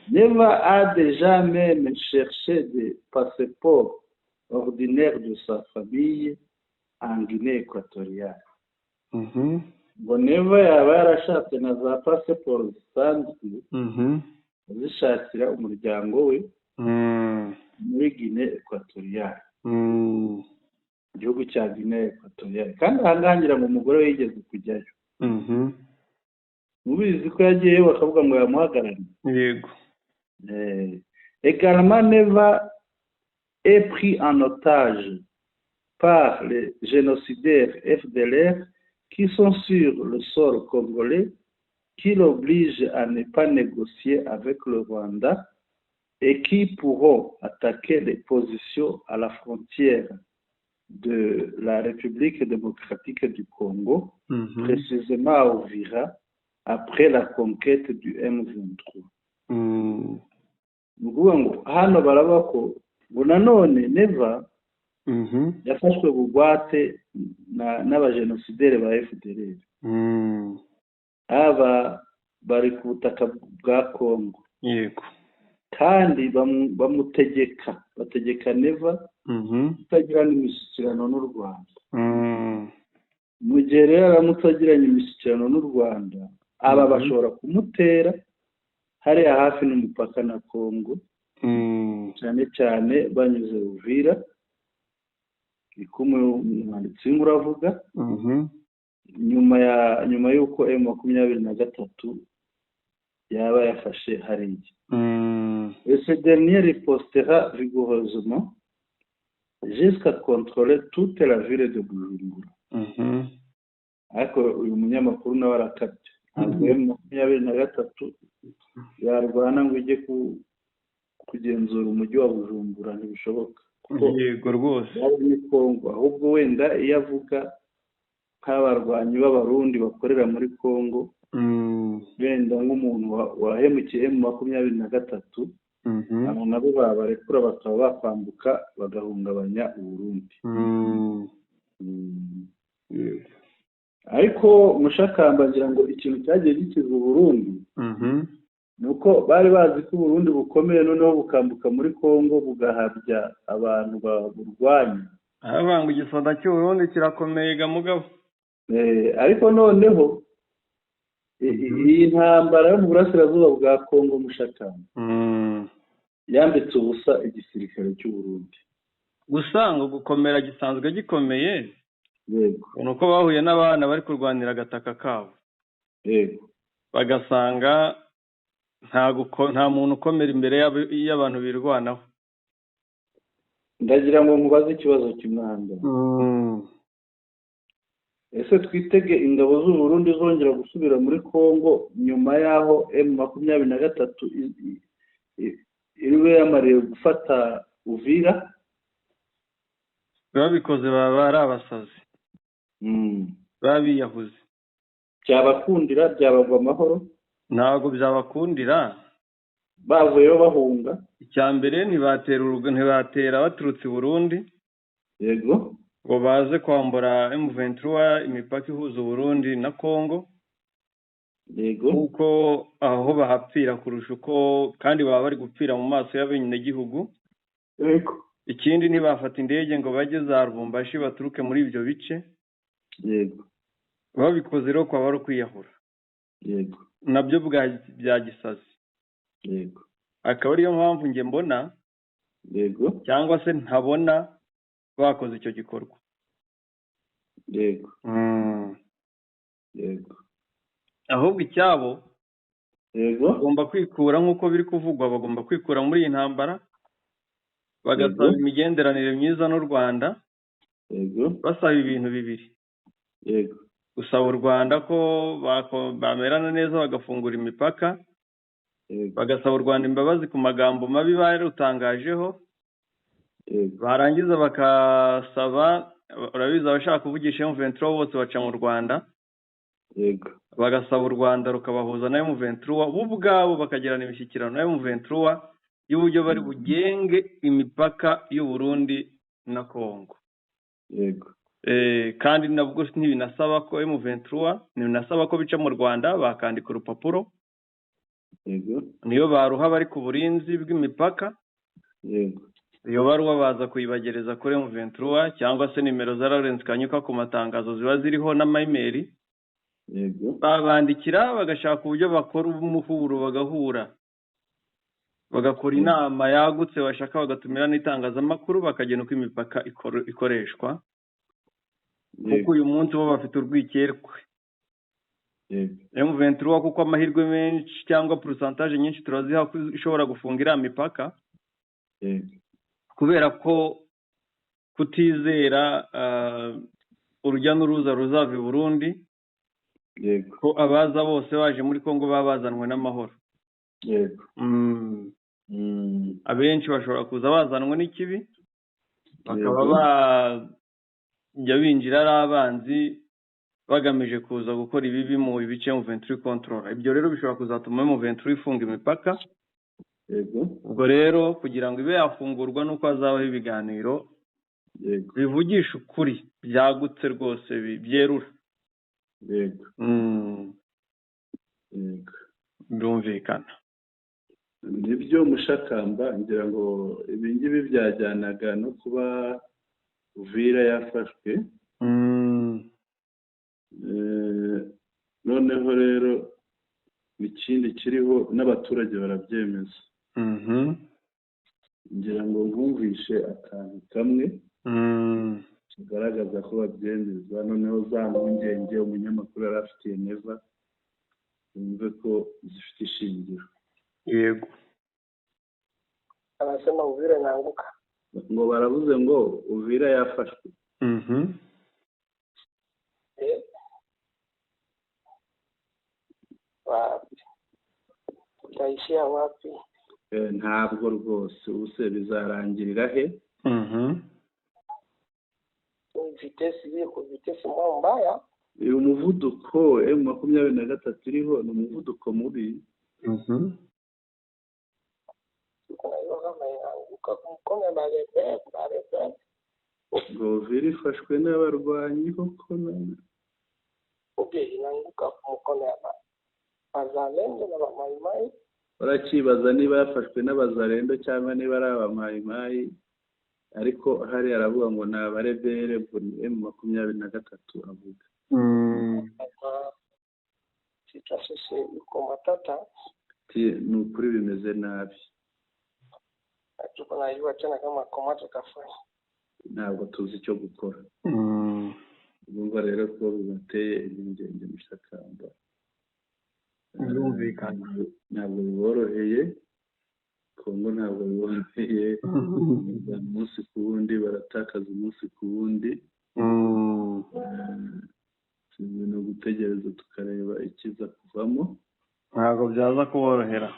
B: Neva a déjà même cherché des passeports ordinaires de sa famille en Guinée équatoriale. ngo neva yaba yarashatse na za pasiporo zisanzwe azishakira umuryango we muri Guinée équatoriale, igihugu cya Guinée équatoriale. kandi ahangaha ngira ngo umugore we yigeze kujyayo, mubizi ko yagiyeyo bakavuga ngo yamuhagarariye.
A: yego.
B: également neva est pris en otage par les génocidaires FDLR qui sont sur le sol congolais, qui l'obligent à ne pas négocier avec le Rwanda et qui pourront attaquer les positions à la frontière de la République démocratique du Congo, précisément à Uvira, après la conquête du M23. ni ukuvuga ngo hano baraba ko ngo nanone neva yafashwe bugwate n'abajenosideri ba FDLR, aba bari ku butaka bwa Congo.
A: yego.
B: kandi bategeka neva kutagirana imishyikirano n'u Rwanda. mu gihe rero aramutse agiranye imishyikirano n'u Rwanda, aba bashobora kumutera hariya hafi n'umupaka na Congo, cyane cyane banyuze Uvira, niko umwanditsi w'inkuru avuga. nyuma y'uko M23 yaba yafashe hariya. Ce dernier ripostera vigoureusement jusqu'à contrôler toute la ville de Bujumbura. ariko uyu munyamakuru nawe arakabye, ntabwo M23 yarwana ngo ijye kugenzura umujyi wa Bujumbura, ntibishoboka.
A: yego rwose.
B: ni Congo, ahubwo wenda iyo avuga nk'abarwanyi b'abarundi bakorera muri Congo, wenda nk'umuntu wahemukiye M23, abo nabo babarekura bakaba bakwambuka bagahungabanya Uburundi. ariko mushakamba ngira ngo ikintu cyagiye gikiza Uburundi ni uko bari bazi ko Uburundi bukomeye, noneho bukambuka muri Congo bugahabya abantu baburwanya.
A: ngo igisoda cy'Uburundi kirakomeye ga mugabo.
B: ariko noneho iyi ntambara yo mu burasirazuba bwa Congo mushakamba yambitse ubusa igisirikare cy'Uburundi.
A: gusa ngo gukomera gisanzwe gikomeye,
B: yego,
A: nuko bahuye n'abana bari kurwanira agataka kabo,
B: yego,
A: bagasanga nta muntu ukomera imbere y'abantu birwanaho.
B: ndagira ngo mubaze ikibazo kimwe hano. ese twitege ingabo z'u Burundi zongera gusubira muri Kongo nyuma y'aho M23 iriwe yamariye gufata Uvira?
A: babikoze baba ari abasazi babiyahuze.
B: Byabakundira, byabagwa amahoro?
A: Ntabwo byabakundira,
B: bavuyeyo bahunga.
A: icya mbere ntibatera baturutse i Burundi
B: Yego.
A: ngo baze kwambura M23 imipaka ihuza Burundi na Kongo.
B: Yego.
A: Kuko aho bahapfira kurusha uko kandi baba bari gupfira mu maso y'abenegihugu.
B: Yego.
A: Ikindi ntibafata indege ngo bajye za Lubumbashi baturuke muri ibyo bice.
B: Yego.
A: Babikoze rero kwa bari kwiyahura.
B: Yego.
A: Nabyo bya gisazi.
B: Yego.
A: Akaba ariyo mpamvu nge mbona,
B: yego,
A: cyangwa se ntabona bakoze icyo gikorwa.
B: Yego. Yego.
A: Ahubwo icyabo,
B: yego,
A: bagomba kwikura nk'uko biri kuvugwa, bagomba kwikura muri iyi ntambara, bagasaba imigenderanire myiza n'u Rwanda.
B: Yego.
A: Basaba ibintu bibiri.
B: Yego.
A: Gusaba u Rwanda ko bamerana neza bagafungura imipaka.
B: Yego.
A: Bagasaba u Rwanda imbabazi ku magambo mabi barutangajeho.
B: Yego.
A: Barangiza bakasaba, urabizi abashaka kuvugisha M23 bose baca mu Rwanda.
B: Yego.
A: Bagasaba u Rwanda rukabahuza na M23 bo ubwabo bakagirana imishyikirano na M23 y'uburyo bari bugenge imipaka y'u Burundi na Kongo.
B: Yego.
A: Kandi nabwo ntibinasaba ko M23 ntibinasaba ko bica mu Rwanda, bakandika urupapuro.
B: Yego.
A: Niyo baruha bari ku burinzi bw'imipaka.
B: Yego.
A: Iyo baruha baza kuyibagereza kuri M23 cyangwa se nimero za Lawrence Kanyuka ku matangazo ziba ziriho n'amaimeri.
B: Yego.
A: Babandikira bagashaka uburyo bakora umuhuro, bagahura, bagakora inama yagutse, bashaka bagatumira n'itangazamakuru, bakagena uko imipaka ikoreshwa. Kuko uyu munsi bo bafite urwikerwe. M23 kuko amahirwe menshi cyangwa pourcentage nyinshi turaziha ko ishobora gufungira imipaka. Kubera ko kutizera urujya n'uruza ruzava i Burundi.
B: Yego.
A: Ko abaza bose baje muri Kongo babazanwe n'amahoro.
B: Yego.
A: Abenshi bashobora kuza bazanwe n'ikibi, bakaba bajya binjira ari abanzi bagamije kuza gukora ibibi mu bice M23 control. Ibyo rero bishobora kuzatuma M23 ifunga imipaka.
B: Yego.
A: Ubwo rero kugira ngo ibe yafungurwa nuko hazabaho ibiganiro bivugisha ukuri byagutse rwose byerura.
B: Yego. Yego.
A: Ndumvikana.
B: Nibyo Mushakamba, ngira ngo ibi ngibi byajyanaga no kuba Uvira yafashwe. Noneho rero ikindi kiriho n'abaturage barabyemeza. Ngira ngo nkumvishe akantu kamwe kigaragaza ko babyemeza, noneho za mpungenge umunyamakuru yari afitiye neza yumve ko zifite ishingiro.
A: Yego.
D: Anasema Uvira inaanguka.
B: Ngo baravuze ngo Uvira yafashwe.
D: Wapi? Utaishia wapi?
B: Ntabwo rwose ubuse bizarangirira he?
D: Vitesi iko vitesi mbaya.
B: Uyu muvuduko M23 iriho ni umuvuduko mubi.
D: Kuna hiyo kama inaanguka kumkome barebe.
B: Ngo Uvira ifashwe n'abarwanyi koko none.
D: Inaanguka kumkome abazalendo na bamaimai.
B: Barakibaza niba yafashwe n'abazalendo cyangwa niba ari abamaimai, ariko hari aravuga ngo ni abarebere M23 avuga.
D: Sitashise uko matata.
B: Ni ukuri bimeze nabi.
D: Tuko na hiyo tena kama komato kafanya.
B: Ntabwo tuzi icyo gukora. Ubwo rero ko bibateye ingenge Mushakamba. Ntabwo biboroheye. Kongo ntabwo biboroheye. Umunsi ku wundi baratakaza umunsi ku wundi. gutegereza tukareba ikiza kuvamo.
A: ntabwo byaza kuborohera.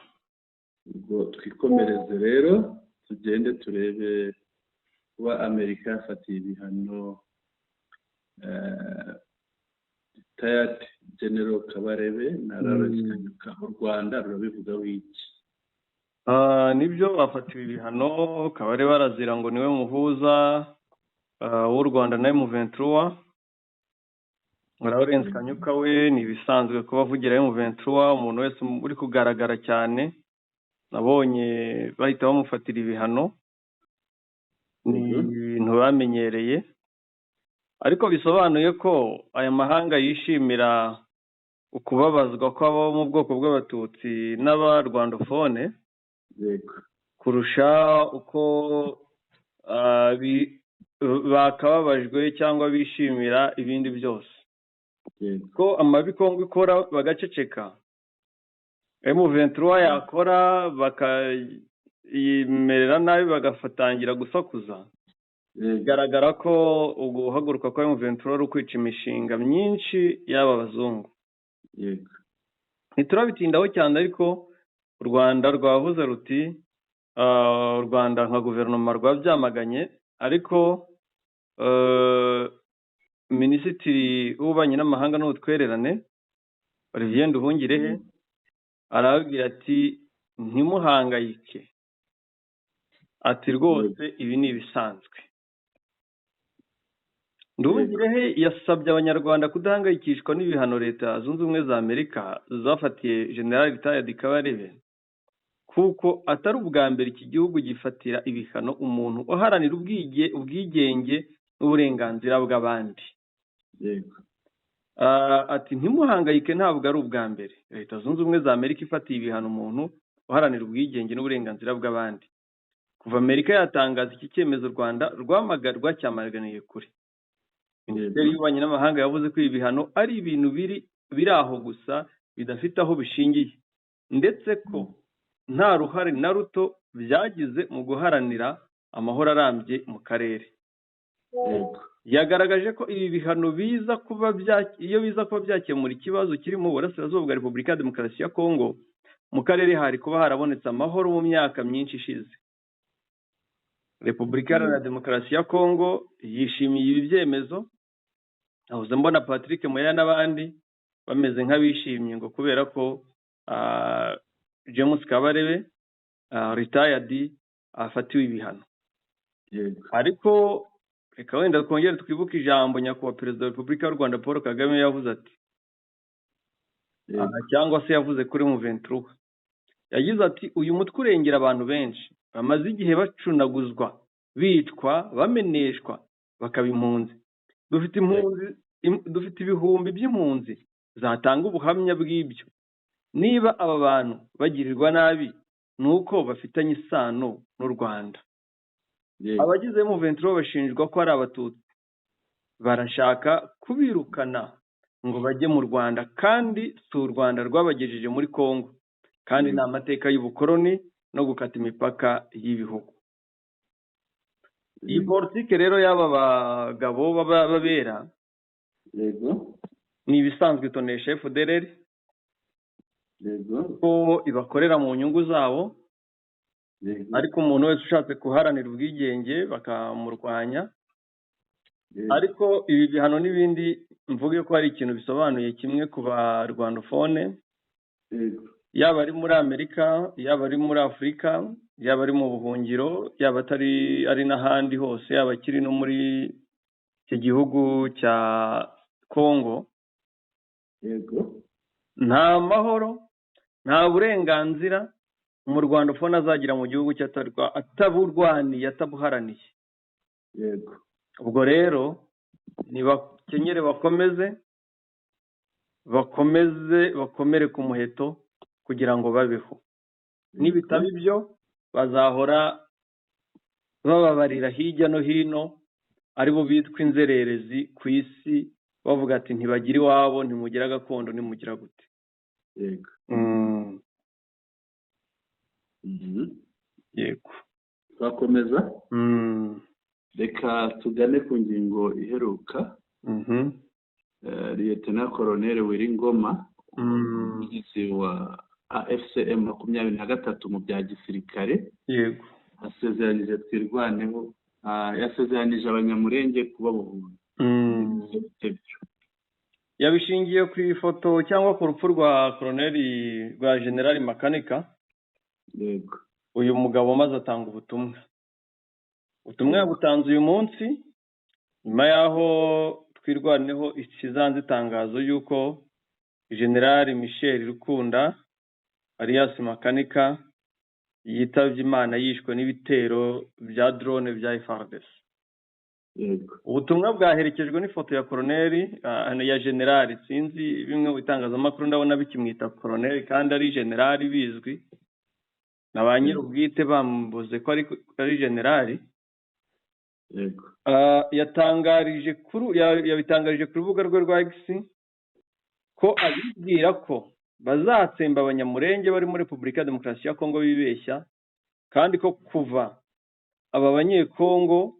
B: Ubwo twikomereze rero tugende turebe kuba Amerika yafatiye ibihano retired General Kabarebe na Lawrence Kanyuka. U Rwanda rurabivugaho iki?
A: Nibyo bafatiwe ibihano. Kabarebe arazira ngo niwe muhuza w'u Rwanda na M23. Lawrence Kanyuka we ni ibisanzwe kuba avugira M23, umuntu wese uri kugaragara cyane. Nabonye bahita bamufatira ibihano, ni ibintu bamenyereye, ariko bisobanuye ko aya mahanga yishimira ukubabazwa kw'abo mu bwoko bw'abatutsi n'abarwandofone kurusha uko bakababajwe cyangwa bishimira ibindi byose. Ko amabi Kongo ikora bagaceceka, M23 yakora bakayimerera nabi bagafatangira gusakuza. Bigaragara ko uguhaguruka kwa M23 ari ukwica imishinga myinshi y'aba bazungu. Ntiturabitindaho cyane, ariko u Rwanda rwavuze ruti u Rwanda nka guverinoma rwabyamaganye, ariko Minisitiri w'ububanyi n'amahanga n'ubutwererane Olivier Nduhungirehe arababwira ati ntimuhangayike, ati rwose ibi ni ibisanzwe. Nduhungirehe yasabye abanyarwanda kudahangayikishwa n'ibihano Leta Zunze Ubumwe za Amerika zafatiye General Retired Kabarebe, kuko atari ubwa mbere iki gihugu gifatira ibihano umuntu uharanira ubwigenge n'uburenganzira bw'abandi. Ati ntimuhangayike, ntabwo ari ubwa mbere Leta Zunze Ubumwe za Amerika ifatiye ibihano umuntu uharanira ubwigenge n'uburenganzira bw'abandi. Kuva Amerika yatangaza iki cyemezo, u Rwanda rwacyamaganiye kure. Minisiteri y'Ububanyi n'Amahanga yavuze ko ibi bihano ari ibintu biri aho gusa bidafite aho bishingiye, ndetse ko nta ruhare na ruto byagize mu guharanira amahoro arambye mu karere. Yagaragaje ko ibi bihano biza kuba byakemura ikibazo kiri mu burasirazuba bwa Repubulika ya Demokarasi ya Kongo, mu karere hari kuba harabonetse amahoro mu myaka myinshi ishize. Repubulika ya Demokarasi ya Kongo yishimiye ibi byemezo. Nahoze mbona Patrick Moya n'abandi bameze nk'abishimye ngo kubera ko James Kabarebe retired afatiwe ibihano. Ariko reka wenda twongere twibuke ijambo nyakubahwa Perezida wa Repubulika y'u Rwanda Paul Kagame yavuze ati, cyangwa se yavuze kuri M23, yagize ati uyu mutwe urengera abantu benshi bamaze igihe bacunaguzwa, bicwa, bameneshwa, bakaba impunzi. Dufite ibihumbi by'impunzi zatanga ubuhamya bw'ibyo. Niba aba bantu bagirirwa nabi nuko bafitanye isano n'u Rwanda. Abagize M23 bashinjwa ko ari abatutsi, barashaka kubirukana ngo bajye mu Rwanda, kandi si u Rwanda rwabagejeje muri Kongo, kandi ni amateka y'ubukoroni no gukata imipaka y'ibihugu. Iyi politike rero y'aba bagabo babera ni ibisanzwe itonesha FDLR ko ibakorera mu nyungu zabo, ariko umuntu wese ushatse kuharanira ubwigenge bakamurwanya. Ariko ibi bihano n'ibindi mvuge ko hari ikintu bisobanuye kimwe ku barwandofone, yaba ari muri Amerika, yaba ari muri Afurika, yaba ari mu buhungiro, yaba ari n'ahandi hose, yaba kiri no muri iki gihugu cya Kongo. Nta mahoro, nta burenganzira umurwandofone azagira mu gihugu cye ataburwaniye, atabuharaniye. Ubwo rero nibakenyere bakomere ku muheto kugira ngo babeho. Nibitaba ibyo bazahora bababarira hirya no hino, aribo bitwa inzererezi ku isi, bavuga ati ntibagira iwabo, ntimugira gakondo, ntimugira gute. Yego,
B: twakomeza. Reka tugane ku ngingo iheruka. Lt Lieutenant Colonel Wiringoma umuvugizi wa AFCM 23 mu bya gisirikare.
A: Yego.
B: Asezeranije twirwaneho, yasezeranije abanyamurenge kubabohora.
A: Yabishingiye ku ifoto cyangwa ku rupfu rwa rwa General Makanika.
B: Yego.
A: Uyu mugabo maze atanga ubutumwa yabutanze uyu munsi nyuma yaho twirwaneho ikizanze itangazo yuko General Michel Rukunda alias Makanika yitavye Imana yishwe n'ibitero bya drone bya FARDC.
B: Yego.
A: Ubutumwa bwaherekejwe n'ifoto ya Colonel ya General, sinzi bimwe bitangazamakuru ndabona bikimwita Colonel kandi ari General bizwi na ba nyir'ubwite bambuze ko ari General.
B: Yego.
A: Yabitangarije ku rubuga rwe rwa X ko abibwira ko bazatsemba abanyamurenge bari muri Repubulika ya Demokarasi ya Kongo bibeshya, kandi ko kuva aba banyekongo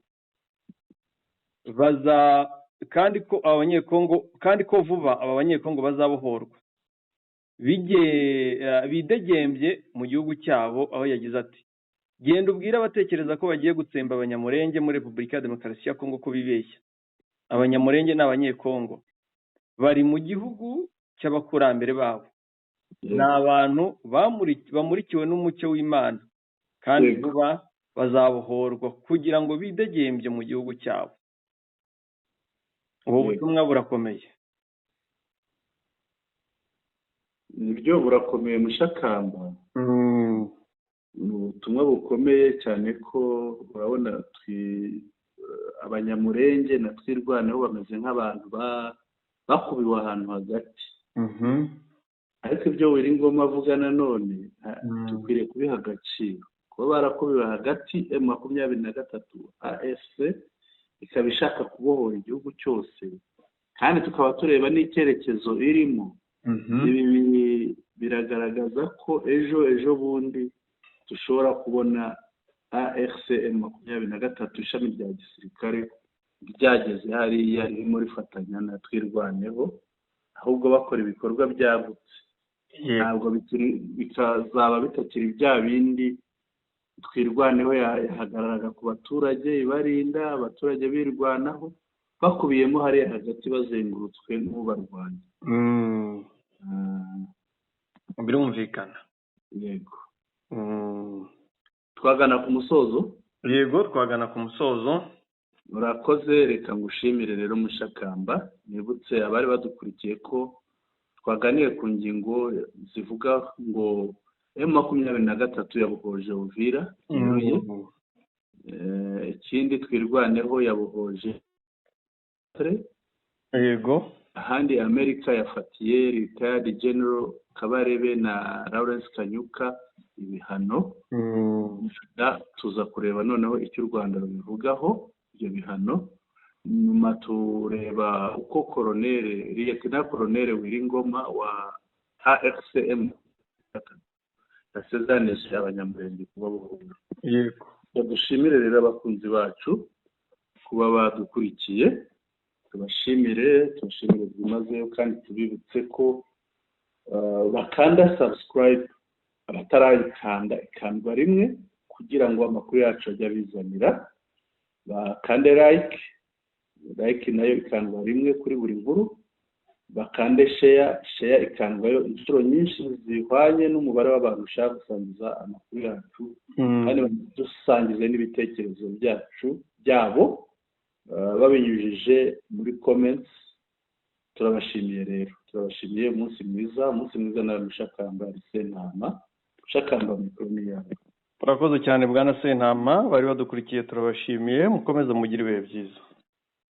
A: kandi ko vuba aba banyekongo bazabohorwa bidegembye mu gihugu cyabo, aho yagize ati genda ubwira abatekereza ko bagiye gutsemba abanyamurenge muri Repubulika ya Demokarasi ya Kongo ko bibeshya. Abanyamurenge n'abanyekongo bari mu gihugu cy'abakurambere babo, ni abantu bamurikiwe n'umucyo w'Imana, kandi vuba bazabohorwa kugira ngo bidegembye mu gihugu cyabo. Ubu butumwa burakomeye.
B: Nibyo burakomeye Mushakamba. Ubutumwa bukomeye cyane ko urabona abanyamurenge na twirwaneho bameze nk'abantu bakubiwe ahantu hagati. Ariko ibyo Wiringoma avuga nanone dukwiriye kubiha agaciro, kuba barakubiwe hagati M23 AFC ikaba ishaka kubohora igihugu cyose, kandi tukaba tureba n'icyerekezo irimo. Ibi biragaragaza ko ejo bundi dushobora kubona AFCM 23 ishami rya gisirikare ryageze hariya ririmo rifatanya na twirwaneho, ahubwo bakora ibikorwa byagutse. Ntabwo bikazaba bitakiri bya bindi twirwaneho yahagararaga ku baturage ibarinda, abaturage birwanaho, bakubiyemo hariya hagati bazengurutswe n'ubarwanya.
A: Birumvikana.
B: Yego. Twagana ku musozo.
A: Yego, twagana ku musozo.
B: Murakoze, reka ngushimire rero Mushakamba. Nibutse abari badukurikiye ko twaganiye ku ngingo zivuga ngo M23 yabohoje Uvira. Ikindi twirwaneho yabohoje.
A: Yego.
B: Ahandi Amerika yafatiye Retired General Kabarebe na Lawrence Kanyuka ibihano. Tuza kureba noneho icyo u Rwanda rubivugaho ibyo bihano. Nyuma tureba uko Lieutenant Colonel Wiringoma wa AFCM yasezeranyije abanyamurenge kubabohora.
A: Yego.
B: Dushimire rero abakunzi bacu kuba badukurikiye. Tubashimire byimazeyo, kandi tubibutse ko bakanda subscribe abatarayikanda ikandwa rimwe kugira ngo amakuru yacu ajye abizanira. Bakande like nayo ikandwa rimwe kuri buri nkuru. Bakande share ikandwayo inshuro nyinshi zihwanye n'umubare w'abantu ushaka gusangiza amakuru yacu, kandi dusangize n'ibitekerezo byabo babinyujije muri comments. Turabashimiye rero, turabashimiye. Umunsi mwiza na Mushakamba Sentama. Mushakamba mikoro ni yawe.
A: Murakoze cyane bwana Sentama, bari badukurikiye turabashimiye, mukomeze mugire ibihe byiza.